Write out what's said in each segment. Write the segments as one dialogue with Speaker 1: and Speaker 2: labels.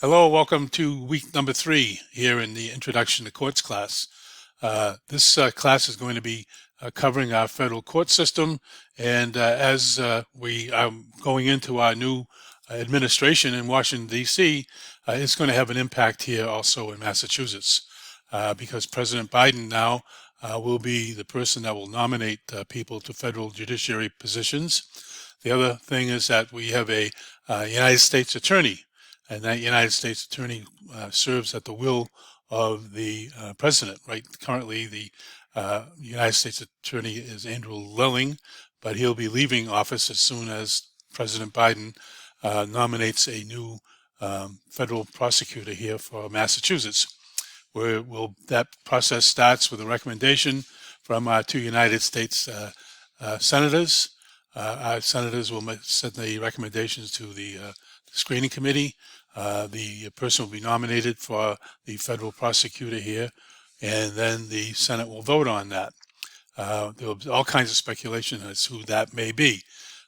Speaker 1: Hello, welcome to week number 3 here in the Introduction to Courts class. This class is going to be covering our federal court system, and as we are going into our new administration in Washington, D.C., it's going to have an impact here also in Massachusetts, because President Biden now will be the person that will nominate people to federal judiciary positions. The other thing is that we have a United States attorney, and that United States attorney serves at the will of the president. Right, currently the United States attorney is Andrew Lelling, but he'll be leaving office as soon as President Biden nominates a new federal prosecutor here for Massachusetts. That process starts with a recommendation from our two United States senators. Our senators will send the recommendations to the screening committee. The person will be nominated for the federal prosecutor here, and then the Senate will vote on that. There will be all kinds of speculation as to who that may be.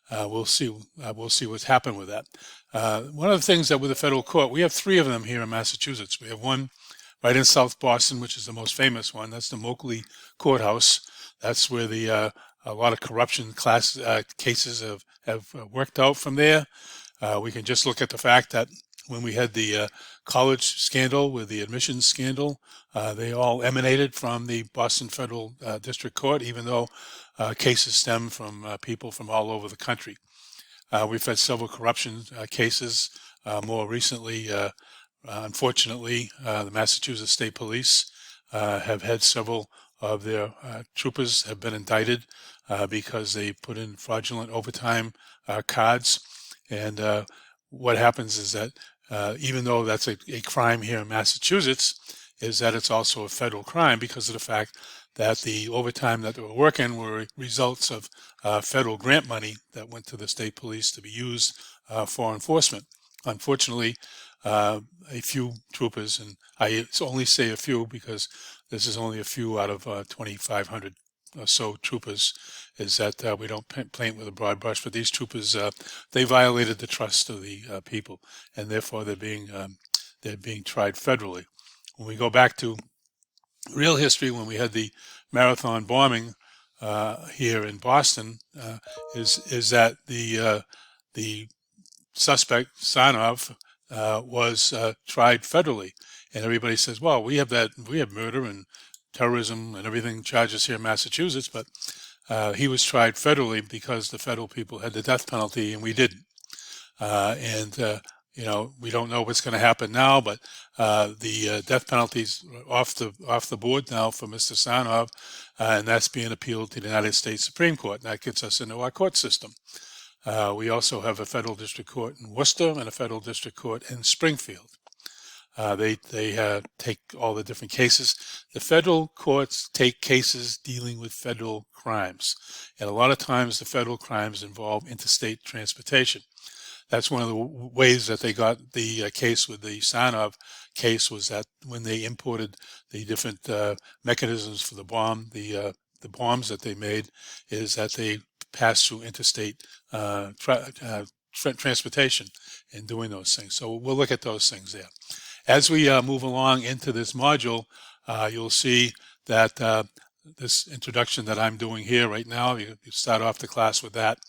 Speaker 1: We'll see what's happened with that. One of the things that with the federal court, we have 3 of them here in Massachusetts. We have one right in South Boston, which is the most famous one. That's the Moakley Courthouse. That's where the a lot of corruption cases have worked out from there. We can just look at the fact that when we had the college scandal with the admissions scandal, they all emanated from the Boston Federal District Court, even though cases stem from people from all over the country. We've had several corruption cases. More recently, unfortunately, the Massachusetts State Police have had several of their troopers have been indicted because they put in fraudulent overtime cards. And what happens is that even though that's a crime here in Massachusetts, is that it's also a federal crime because of the fact that the overtime that they were working were results of federal grant money that went to the state police to be used for enforcement. Unfortunately, a few troopers, and I only say a few because this is only a few out of 2,500 or so troopers, is that we don't paint with a broad brush, but these troopers, they violated the trust of the people, and therefore they're being tried federally. When we go back to real history, when we had the marathon bombing here in Boston, is that the suspect Sarnoff was tried federally, and everybody says, "Well, we have murder and terrorism and everything charges here in Massachusetts," but he was tried federally because the federal people had the death penalty and we didn't. We don't know what's going to happen now, but the death penalty's off the board now for Mr. Sarnoff, and that's being appealed to the United States Supreme Court. And that gets us into our court system. We also have a federal district court in Worcester and a federal district court in Springfield. They take all the different cases. The federal courts take cases dealing with federal crimes, and a lot of times the federal crimes involve interstate transportation. That's one of the ways that they got the case with the Sarnoff case, was that when they imported the different mechanisms for the bombs that they made, is that they passed through interstate transportation in doing those things. So we'll look at those things there. As we move along into this module, you'll see that this introduction that I'm doing here right now, you start off the class with that.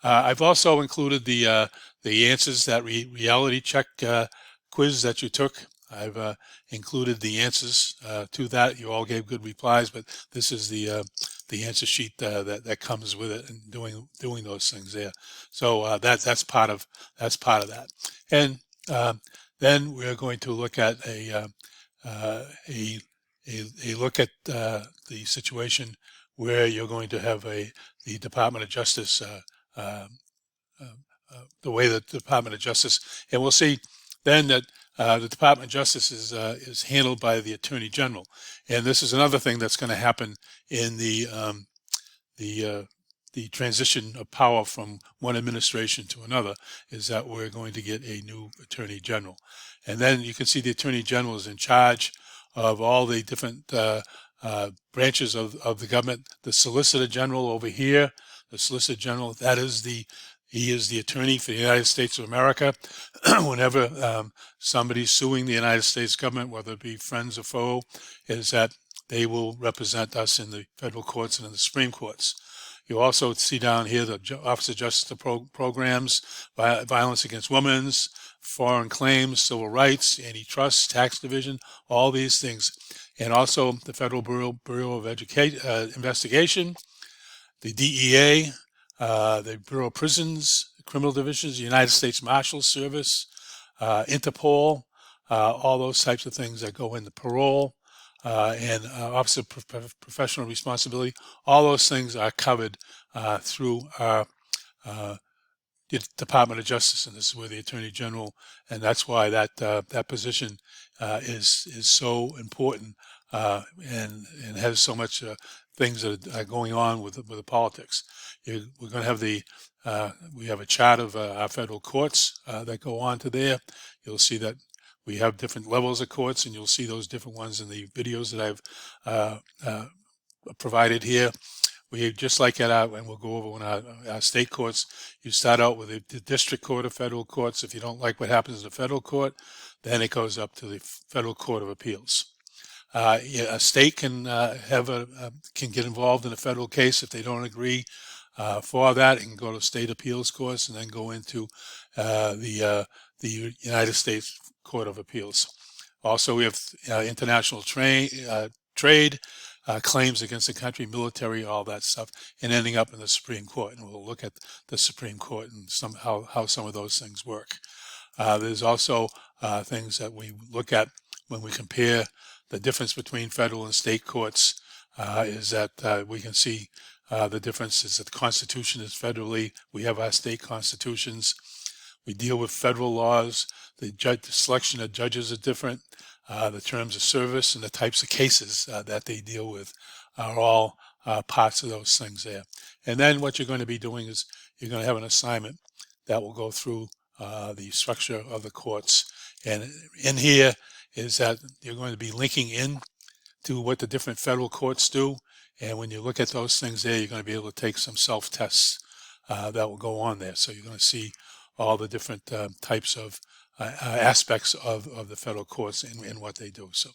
Speaker 1: I've also included the answers, that reality check quiz that you took. I've included the answers to that. You all gave good replies, but this is the answer sheet that comes with it, and doing those things there. So that's part of that. And then we're going to look at a look at the situation where you're going to have the Department of Justice, the way that the Department of Justice, and we'll see then that the Department of Justice is handled by the Attorney General, and this is another thing that's going to happen in the transition of power from one administration to another, is that we're going to get a new Attorney General. And then you can see the Attorney General is in charge of all the different branches of the government. The Solicitor General over here, the Solicitor General, that is the He is the attorney for the United States of America. Whenever somebody's suing the United States government, whether it be friends or foe, is that they will represent us in the federal courts and in the Supreme Courts. You also see down here the Office of Justice Programs, Violence Against Women, Foreign Claims, Civil Rights, Antitrust, Tax Division, all these things. And also the Federal Bureau of Investigation, the DEA, the Bureau of Prisons, Criminal Divisions, the United States Marshal Service, Interpol, all those types of things that go into parole, and Office of Professional Responsibility. All those things are covered through our Department of Justice, and this is where the Attorney General, and that's why that position is so important and has so much things that are going on with the politics. We're going to have we have a chart of our federal courts that go on to there. You'll see that we have different levels of courts, and you'll see those different ones in the videos that I've provided here. We just like and we'll go over when our state courts, you start out with the District Court of Federal Courts. If you don't like what happens in the federal court, then it goes up to the Federal Court of Appeals. A state can can get involved in a federal case if they don't agree. For that, it can go to state appeals courts and then go into the United States Court of Appeals. Also, we have international trade, claims against the country, military, all that stuff, and ending up in the Supreme Court. And we'll look at the Supreme Court and how some of those things work. There's also things that we look at when we compare the difference between federal and state courts, is that we can see the difference is that the Constitution is federally. We have our state constitutions. We deal with federal laws. The selection of judges are different. The terms of service and the types of cases that they deal with are all parts of those things there. And then what you're going to be doing is you're going to have an assignment that will go through the structure of the courts. And in here is that you're going to be linking in to what the different federal courts do. And when you look at those things there, you're going to be able to take some self-tests that will go on there. So you're going to see all the different types of aspects of the federal courts and what they do. So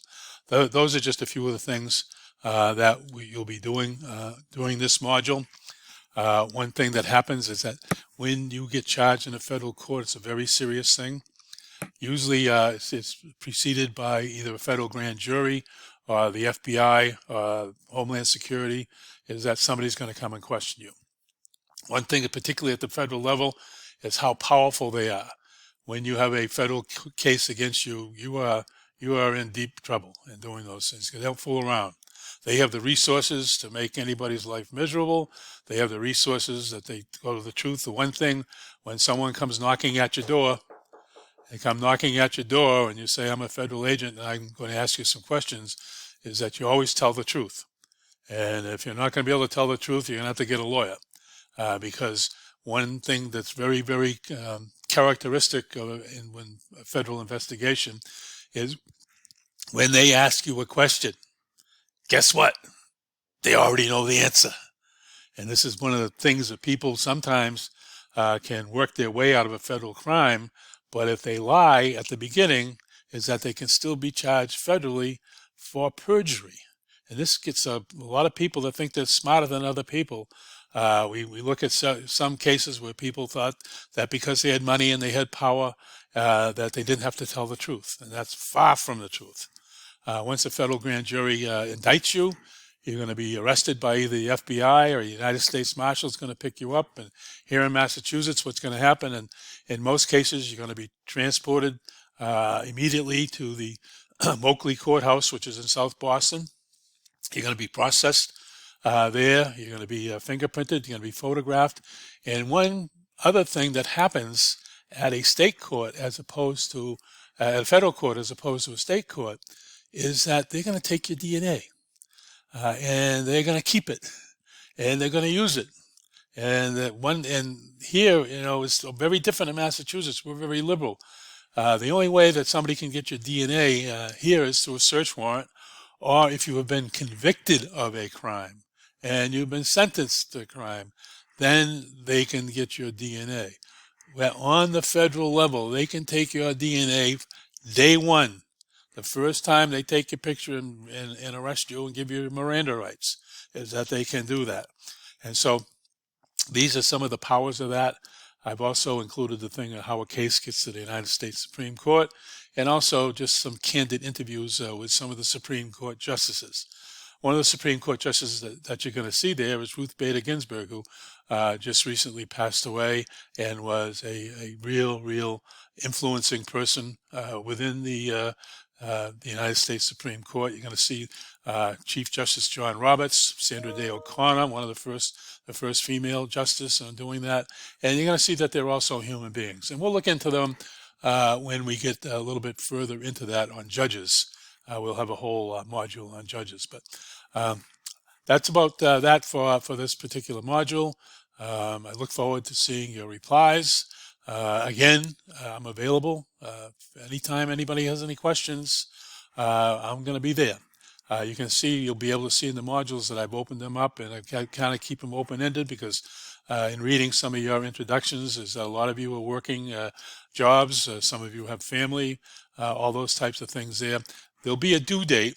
Speaker 1: those are just a few of the things that you'll be doing during this module. One thing that happens is that when you get charged in a federal court, it's a very serious thing. Usually it's preceded by either a federal grand jury or the FBI, Homeland Security, is that somebody's going to come and question you. One thing, particularly at the federal level, is how powerful they are. When you have a federal case against you, you are in deep trouble in doing those things. They don't fool around. They have the resources to make anybody's life miserable. They have the resources that they go to the truth. The one thing, when someone comes knocking at your door, they come knocking at your door and you say, I'm a federal agent and I'm going to ask you some questions, is that you always tell the truth. And if you're not going to be able to tell the truth, you're going to have to get a lawyer. Because one thing that's very, very characteristic when a federal investigation is when they ask you a question, guess what? They already know the answer. And this is one of the things that people sometimes can work their way out of a federal crime. But if they lie at the beginning, is that they can still be charged federally for perjury. And this gets a lot of people that think they're smarter than other people. We look at some cases where people thought that because they had money and they had power, that they didn't have to tell the truth. And that's far from the truth. Once a federal grand jury indicts you, you're going to be arrested by either the FBI or the United States Marshal is going to pick you up. And here in Massachusetts, what's going to happen, and in most cases, you're going to be transported immediately to the Moakley Courthouse, which is in South Boston. You're going to be processed there. You're going to be fingerprinted. You're going to be photographed. And one other thing that happens at a state court as opposed to a federal court as opposed to a state court is that they're going to take your DNA and they're going to keep it and they're going to use it. And here, it's very different in Massachusetts. We're very liberal. The only way that somebody can get your DNA here is through a search warrant, or if you have been convicted of a crime and you've been sentenced to a crime, then they can get your DNA. Well, on the federal level, they can take your DNA day one. The first time they take your picture and arrest you and give you Miranda rights, is that they can do that. And so these are some of the powers of that. I've also included the thing of how a case gets to the United States Supreme Court, and also just some candid interviews with some of the Supreme Court justices. One of the Supreme Court justices that you're going to see there is Ruth Bader Ginsburg, who just recently passed away and was a real influencing person within the United States Supreme Court. You're going to see Chief Justice John Roberts, Sandra Day O'Connor, one of the first female justice on doing that, and you're going to see that they're also human beings. And we'll look into them when we get a little bit further into that on judges. We'll have a whole module on judges, but that's about that for this particular module. I look forward to seeing your replies. Again, I'm available anytime anybody has any questions. I'm going to be there. You'll be able to see in the modules that I've opened them up, and I kind of keep them open-ended because in reading some of your introductions, is a lot of you are working jobs, some of you have family, all those types of things there. There'll be a due date,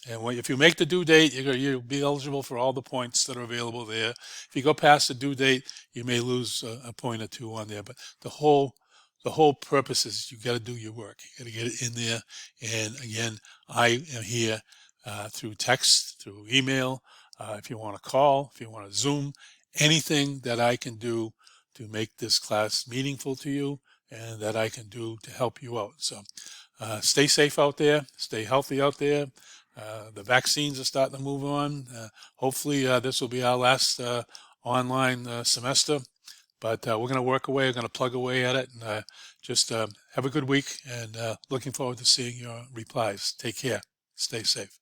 Speaker 1: and if you make the due date, you'll be eligible for all the points that are available there. If you go past the due date, you may lose a point or two on there, but the whole purpose is you got to do your work. You got to get it in there. And again, I am here through text, through email, if you want to call, if you want to Zoom, anything that I can do to make this class meaningful to you and that I can do to help you out. So stay safe out there, stay healthy out there. The vaccines are starting to move on. Hopefully this will be our last online semester, but we're going to work away, we're going to plug away at it, and just have a good week, and looking forward to seeing your replies. Take care. Stay safe.